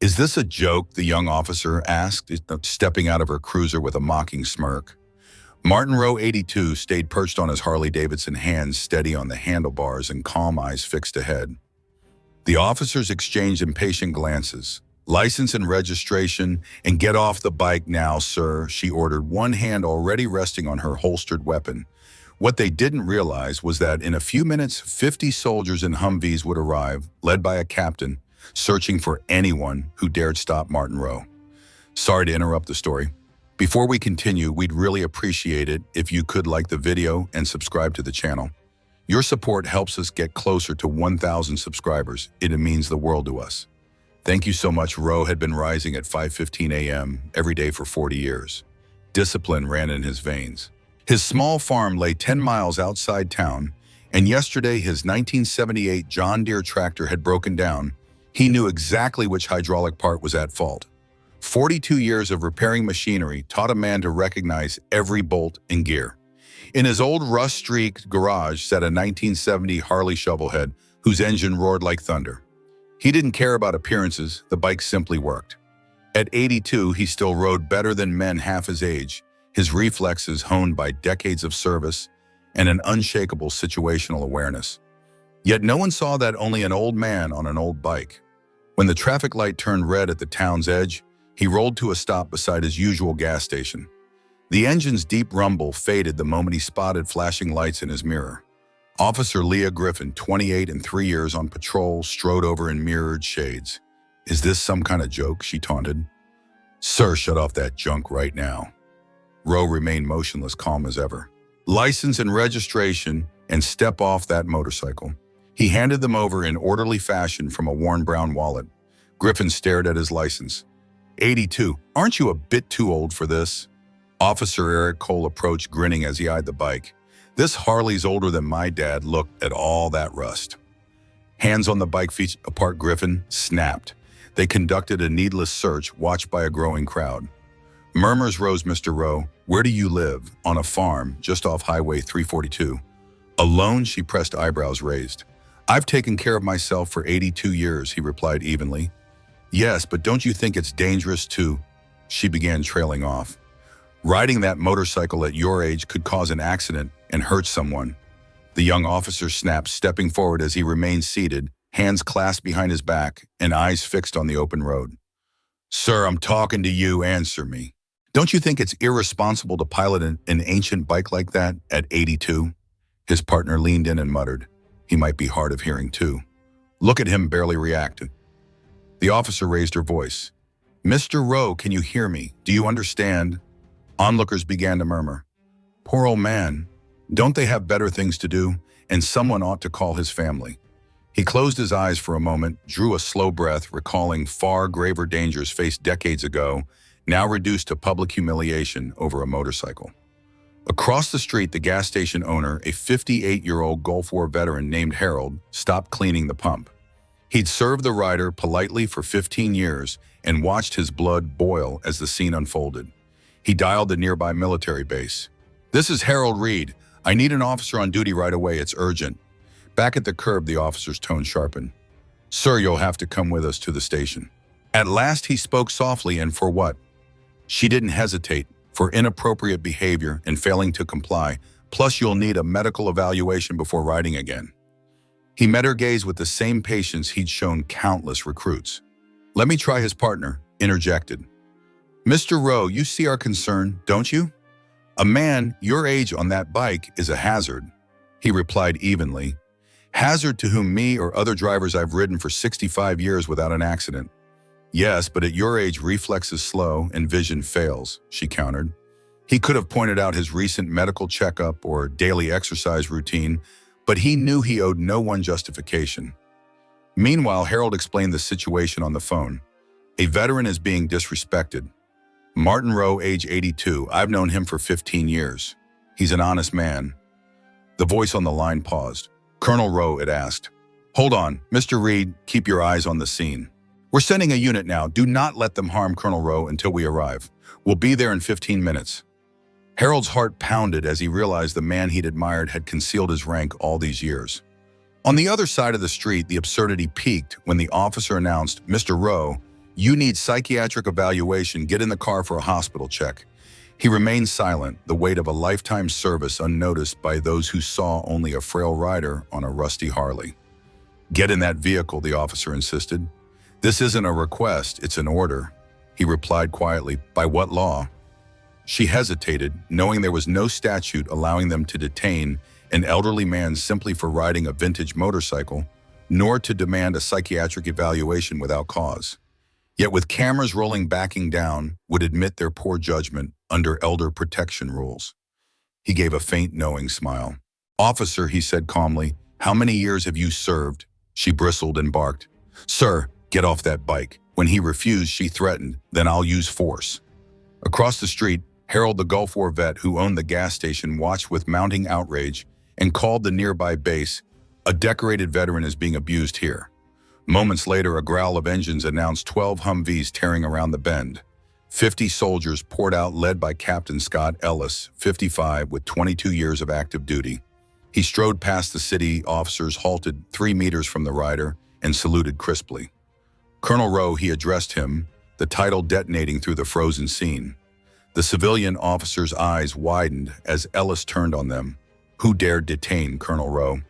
Is this a joke? The young officer asked, stepping out of her cruiser with a mocking smirk. Martin Rowe, 82, stayed perched on his Harley-Davidson, hands steady on the handlebars and calm eyes fixed ahead. The officers exchanged impatient glances. "License and registration, and get off the bike now, sir," she ordered, one hand already resting on her holstered weapon. What they didn't realize was that in a few minutes, 50 soldiers in Humvees would arrive, led by a captain, searching for anyone who dared stop Martin Rowe. Sorry to interrupt the story. Before we continue, we'd really appreciate it if you could like the video and subscribe to the channel. Your support helps us get closer to 1,000 subscribers. It means the world to us. Thank you so much. Rowe had been rising at 5:15 a.m. every day for 40 years. Discipline ran in his veins. His small farm lay 10 miles outside town, and yesterday his 1978 John Deere tractor had broken down. He knew exactly which hydraulic part was at fault. 42 years of repairing machinery taught a man to recognize every bolt and gear. In his old rust-streaked garage sat a 1970 Harley shovelhead whose engine roared like thunder. He didn't care about appearances, the bike simply worked. At 82, he still rode better than men half his age, his reflexes honed by decades of service and an unshakable situational awareness. Yet no one saw that only an old man on an old bike. When the traffic light turned red at the town's edge, he rolled to a stop beside his usual gas station. The engine's deep rumble faded the moment he spotted flashing lights in his mirror. Officer Leah Griffin, 28 and 3 years on patrol, strode over in mirrored shades. "Is this some kind of joke?" she taunted. "Sir, shut off that junk right now." Rowe remained motionless, calm as ever. "License and registration, and step off that motorcycle." He handed them over in orderly fashion from a worn brown wallet. Griffin stared at his license. 82, aren't you a bit too old for this?" Officer Eric Cole approached, grinning as he eyed the bike. "This Harley's older than my dad. Look at all that rust." Hands on the bike feet apart, Griffin snapped. They conducted a needless search, watched by a growing crowd. Murmurs rose. "Mr. Rowe, where do you live?" "On a farm, just off Highway 342. "Alone?" She pressed, eyebrows raised. "I've taken care of myself for 82 years, he replied evenly. "Yes, but don't you think it's dangerous to—" She began trailing off. "Riding that motorcycle at your age could cause an accident and hurt someone." The young officer snapped, stepping forward as he remained seated, hands clasped behind his back and eyes fixed on the open road. "Sir, I'm talking to you. Answer me. Don't you think it's irresponsible to pilot an ancient bike like that at 82? His partner leaned in and muttered. He might be hard of hearing too. "Look at him," barely reacted. The officer raised her voice. "Mr. Rowe, can you hear me? Do you understand?" Onlookers began to murmur. "Poor old man. Don't they have better things to do? And someone ought to call his family." He closed his eyes for a moment, drew a slow breath, recalling far graver dangers faced decades ago, now reduced to public humiliation over a motorcycle. Across the street, the gas station owner, a 58-year-old Gulf War veteran named Harold, stopped cleaning the pump. He'd served the rider politely for 15 years and watched his blood boil as the scene unfolded. He dialed the nearby military base. "This is Harold Reed. I need an officer on duty right away. It's urgent." Back at the curb, the officer's tone sharpened. "Sir, you'll have to come with us to the station." At last he spoke softly, and for what? She didn't hesitate. For inappropriate behavior and failing to comply, plus you'll need a medical evaluation before riding again. He met her gaze with the same patience he'd shown countless recruits. "Let me try," his partner interjected. "Mr. Rowe, you see our concern, don't you? A man your age on that bike is a hazard," he replied evenly. "Hazard to whom me or other drivers I've ridden for 65 years without an accident." "Yes, but at your age, reflexes slow and vision fails," she countered. He could have pointed out his recent medical checkup or daily exercise routine, but he knew he owed no one justification. Meanwhile, Harold explained the situation on the phone. "A veteran is being disrespected. Martin Rowe, age 82. I've known him for 15 years. He's an honest man." The voice on the line paused. "Colonel Rowe," it asked. "Hold on. Mr. Reed, keep your eyes on the scene. We're sending a unit now. Do not let them harm Colonel Rowe until we arrive. We'll be there in 15 minutes. Harold's heart pounded as he realized the man he'd admired had concealed his rank all these years. On the other side of the street, the absurdity peaked when the officer announced, "Mr. Rowe, You need psychiatric evaluation. Get in the car for a hospital check." He remained silent, the weight of a lifetime service unnoticed by those who saw only a frail rider on a rusty Harley. "Get in that vehicle," the officer insisted. "This isn't a request, it's an order." He replied quietly, "By what law?" She hesitated, knowing there was no statute allowing them to detain an elderly man simply for riding a vintage motorcycle, nor to demand a psychiatric evaluation without cause. Yet with cameras rolling, backing down would admit their poor judgment under elder protection rules. He gave a faint, knowing smile. "Officer," he said calmly, "how many years have you served?" She bristled and barked, "Sir, get off that bike." When he refused, she threatened, "Then I'll use force." Across the street, Harold, the Gulf War vet who owned the gas station, watched with mounting outrage and called the nearby base, "A decorated veteran is being abused here." Moments later, a growl of engines announced 12 Humvees tearing around the bend. 50 soldiers poured out, led by Captain Scott Ellis, 55, with 22 years of active duty. He strode past the city officers, halted 3 meters from the rider, and saluted crisply. "Colonel Rowe," he addressed him, the title detonating through the frozen scene. The civilian officer's eyes widened as Ellis turned on them. "Who dared detain Colonel Rowe?"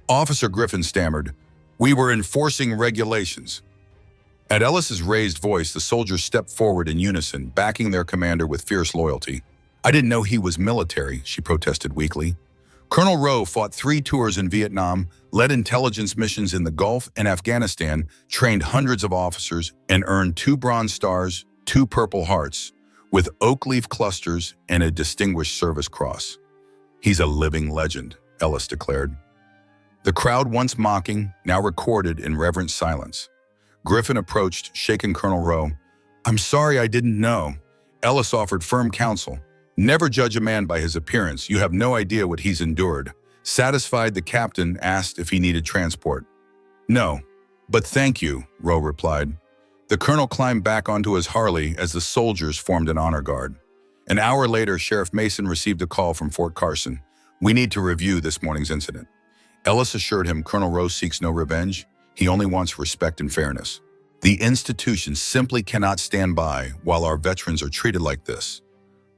Officer Griffin stammered, "We were enforcing regulations." At Ellis's raised voice, the soldiers stepped forward in unison, backing their commander with fierce loyalty. "I didn't know he was military," she protested weakly. "Colonel Rowe fought 3 tours in Vietnam, led intelligence missions in the Gulf and Afghanistan, trained hundreds of officers, and earned 2 Bronze Stars, 2 Purple Hearts, with oak leaf clusters and a Distinguished Service Cross. He's a living legend," Ellis declared. The crowd, once mocking, now recorded in reverent silence. Griffin approached, shaking Colonel Rowe. "I'm sorry, I didn't know." Ellis offered firm counsel. "Never judge a man by his appearance. You have no idea what he's endured." Satisfied, the captain asked if he needed transport. "No, but thank you," Rowe replied. The colonel climbed back onto his Harley as the soldiers formed an honor guard. An hour later, Sheriff Mason received a call from Fort Carson. "We need to review this morning's incident." Ellis assured him Colonel Rowe seeks no revenge. He only wants respect and fairness. "The institution simply cannot stand by while our veterans are treated like this,"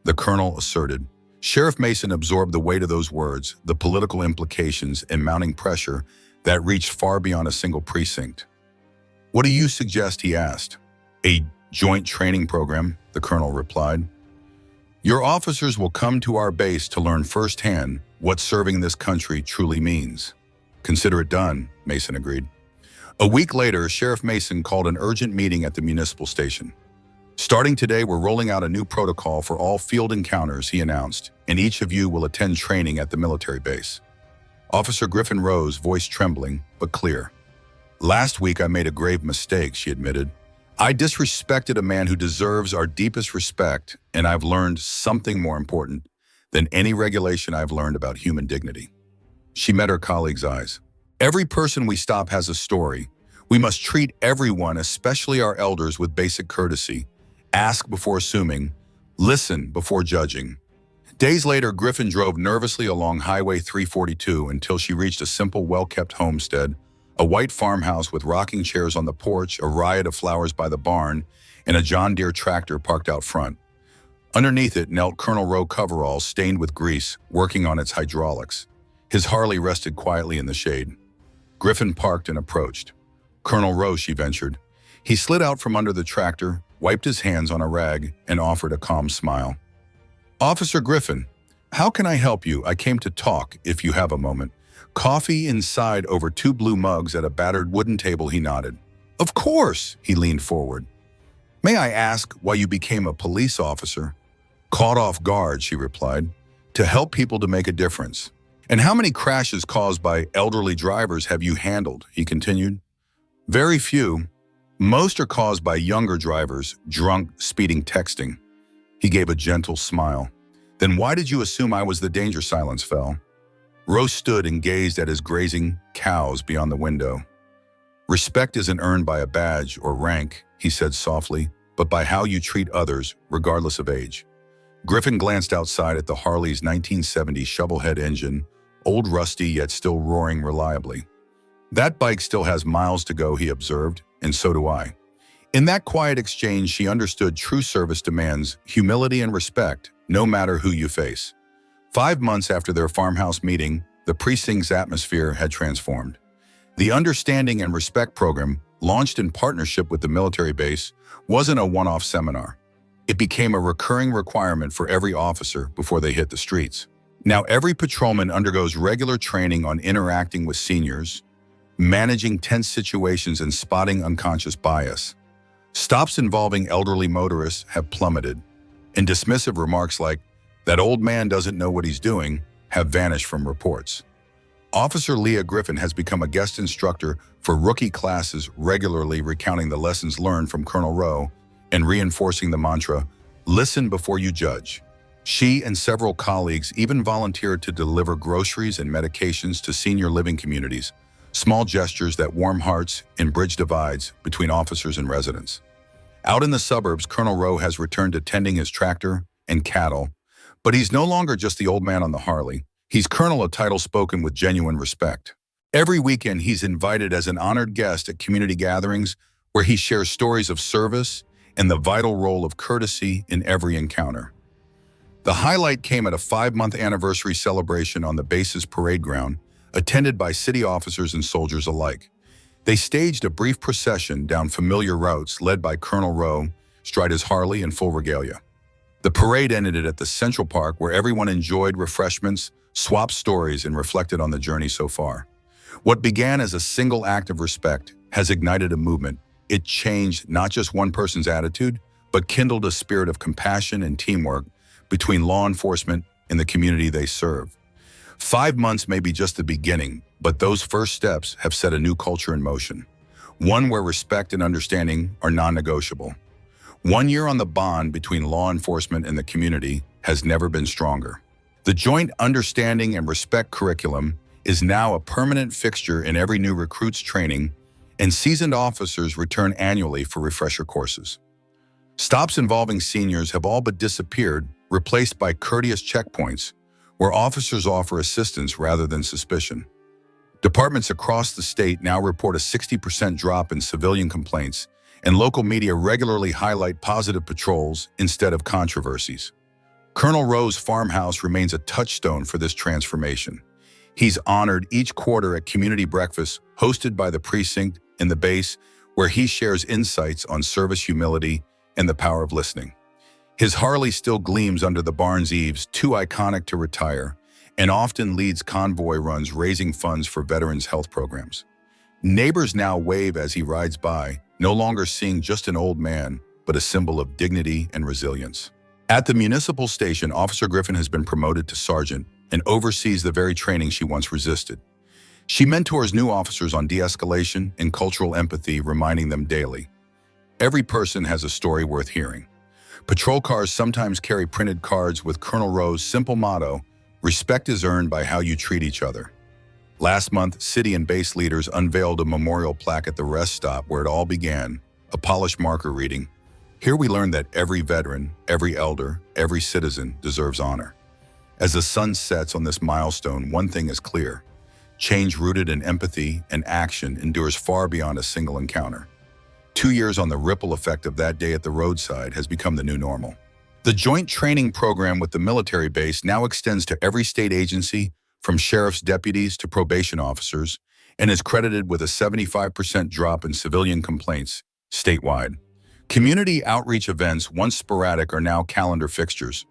the colonel asserted. Sheriff Mason absorbed the weight of those words, the political implications and mounting pressure that reached far beyond a single precinct. "What do you suggest?" he asked. "A joint training program," the colonel replied. "Your officers will come to our base to learn firsthand what serving this country truly means." "Consider it done," Mason agreed. A week later, Sheriff Mason called an urgent meeting at the municipal station. "Starting today, we're rolling out a new protocol for all field encounters," he announced, "and each of you will attend training at the military base." Officer Griffin rose, voice trembling, but clear. "Last week I made a grave mistake," she admitted. "I disrespected a man who deserves our deepest respect, and I've learned something more important than any regulation I've learned about human dignity." She met her colleague's eyes. "Every person we stop has a story. We must treat everyone, especially our elders, with basic courtesy. Ask before assuming. Listen before judging." Days later, Griffin drove nervously along Highway 342 until she reached a simple, well-kept homestead, a white farmhouse with rocking chairs on the porch, a riot of flowers by the barn, and a John Deere tractor parked out front. Underneath it knelt Colonel Rowe coveralls stained with grease, working on its hydraulics. His Harley rested quietly in the shade. Griffin parked and approached. "Colonel Rowe," she ventured. He slid out from under the tractor, wiped his hands on a rag, and offered a calm smile. "Officer Griffin, how can I help you? I came to talk, if you have a moment." Coffee inside over 2 blue mugs at a battered wooden table, he nodded. "Of course," he leaned forward. "May I ask why you became a police officer?" "Caught off guard," she replied. "To help people to make a difference." "And how many crashes caused by elderly drivers have you handled?" he continued. "Very few. Most are caused by younger drivers, drunk, speeding, texting." He gave a gentle smile. "Then why did you assume I was the danger?" Silence fell. Rowe stood and gazed at his grazing cows beyond the window. "Respect isn't earned by a badge or rank," he said softly, "but by how you treat others, regardless of age." Griffin glanced outside at the Harley's 1970 shovelhead engine, old, rusty, yet still roaring reliably. "That bike still has miles to go," he observed, "and so do I. In that quiet exchange, she understood true service demands humility and respect, no matter who you face. 5 months after their farmhouse meeting, the precinct's atmosphere had transformed. The Understanding and Respect program, launched in partnership with the military base, wasn't a one-off seminar. It became a recurring requirement for every officer before they hit the streets. Now every patrolman undergoes regular training on interacting with seniors, managing tense situations, and spotting unconscious bias. Stops involving elderly motorists have plummeted, and dismissive remarks like, "That old man doesn't know what he's doing," have vanished from reports. Officer Leah Griffin has become a guest instructor for rookie classes, regularly recounting the lessons learned from Colonel Rowe and reinforcing the mantra, "Listen before you judge." She and several colleagues even volunteered to deliver groceries and medications to senior living communities, small gestures that warm hearts and bridge divides between officers and residents. Out in the suburbs, Colonel Rowe has returned to tending his tractor and cattle, but he's no longer just the old man on the Harley. He's Colonel, a title spoken with genuine respect. Every weekend, he's invited as an honored guest at community gatherings where he shares stories of service and the vital role of courtesy in every encounter. The highlight came at a 5-month anniversary celebration on the base's parade ground, attended by city officers and soldiers alike. They staged a brief procession down familiar routes led by Colonel Rowe, astride his Harley in full regalia. The parade ended at the Central Park, where everyone enjoyed refreshments, swapped stories, and reflected on the journey so far. What began as a single act of respect has ignited a movement. It changed not just one person's attitude, but kindled a spirit of compassion and teamwork between law enforcement and the community they serve. 5 months may be just the beginning, but those first steps have set a new culture in motion, one where respect and understanding are non-negotiable. 1 year on the bond between law enforcement and the community has never been stronger. The Joint Understanding and Respect curriculum is now a permanent fixture in every new recruit's training, and seasoned officers return annually for refresher courses. Stops involving seniors have all but disappeared, replaced by courteous checkpoints, where officers offer assistance rather than suspicion. Departments across the state now report a 60% drop in civilian complaints, and local media regularly highlight positive patrols instead of controversies. Colonel Rowe's farmhouse remains a touchstone for this transformation. He's honored each quarter at community breakfasts hosted by the precinct and the base, where he shares insights on service humility and the power of listening. His Harley still gleams under the barn's eaves, too iconic to retire, and often leads convoy runs raising funds for veterans' health programs. Neighbors now wave as he rides by, no longer seeing just an old man, but a symbol of dignity and resilience. At the municipal station, Officer Griffin has been promoted to sergeant and oversees the very training she once resisted. She mentors new officers on de-escalation and cultural empathy, reminding them daily, every person has a story worth hearing. Patrol cars sometimes carry printed cards with Colonel Rowe's simple motto, "Respect is earned by how you treat each other." Last month, city and base leaders unveiled a memorial plaque at the rest stop where it all began, a polished marker reading, "Here we learn that every veteran, every elder, every citizen deserves honor." As the sun sets on this milestone, one thing is clear. Change rooted in empathy and action endures far beyond a single encounter. 2 years on, the ripple effect of that day at the roadside has become the new normal. The joint training program with the military base now extends to every state agency, from sheriff's deputies to probation officers, and is credited with a 75% drop in civilian complaints statewide. Community outreach events, once sporadic, are now calendar fixtures.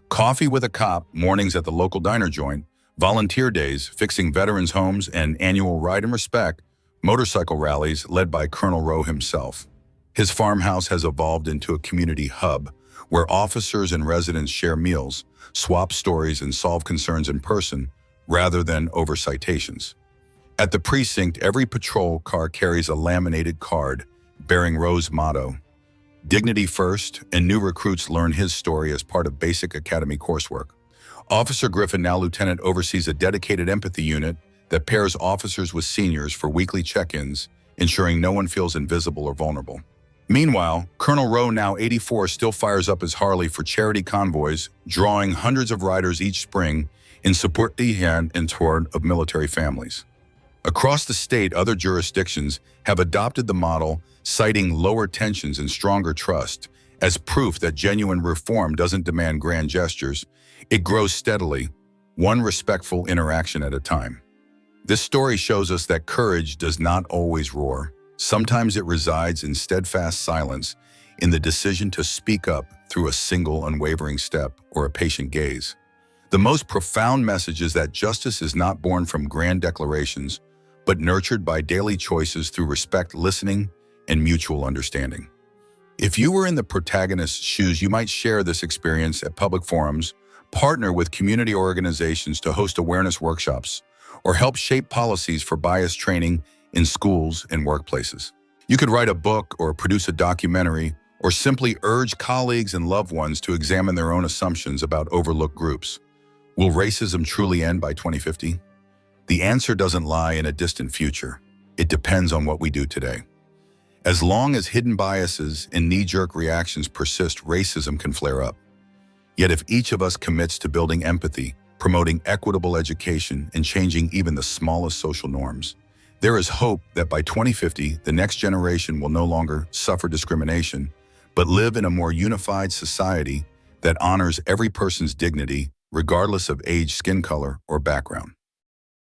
Coffee with a cop, mornings at the local diner joint, volunteer days, fixing veterans' homes, and annual Ride and Respect motorcycle rallies led by Colonel Rowe himself. His farmhouse has evolved into a community hub where officers and residents share meals, swap stories, and solve concerns in person rather than over citations. At the precinct, every patrol car carries a laminated card bearing Rowe's motto, "Dignity first," and new recruits learn his story as part of basic academy coursework. Officer Griffin, now lieutenant, oversees a dedicated empathy unit that pairs officers with seniors for weekly check-ins, ensuring no one feels invisible or vulnerable. Meanwhile, Colonel Rowe, now 84, still fires up his Harley for charity convoys, drawing hundreds of riders each spring in support and toward of military families. Across the state, other jurisdictions have adopted the model, citing lower tensions and stronger trust as proof that genuine reform doesn't demand grand gestures. It grows steadily, one respectful interaction at a time. This story shows us that courage does not always roar. Sometimes it resides in steadfast silence, in the decision to speak up through a single unwavering step or a patient gaze. The most profound message is that justice is not born from grand declarations, but nurtured by daily choices through respect, listening, and mutual understanding. If you were in the protagonist's shoes, you might share this experience at public forums, partner with community organizations to host awareness workshops, or help shape policies for bias training in schools and workplaces. You could write a book or produce a documentary, or simply urge colleagues and loved ones to examine their own assumptions about overlooked groups. Will racism truly end by 2050? The answer doesn't lie in a distant future. It depends on what we do today. As long as hidden biases and knee-jerk reactions persist, racism can flare up. Yet if each of us commits to building empathy, promoting equitable education, and changing even the smallest social norms, there is hope that by 2050, the next generation will no longer suffer discrimination, but live in a more unified society that honors every person's dignity, regardless of age, skin color, or background.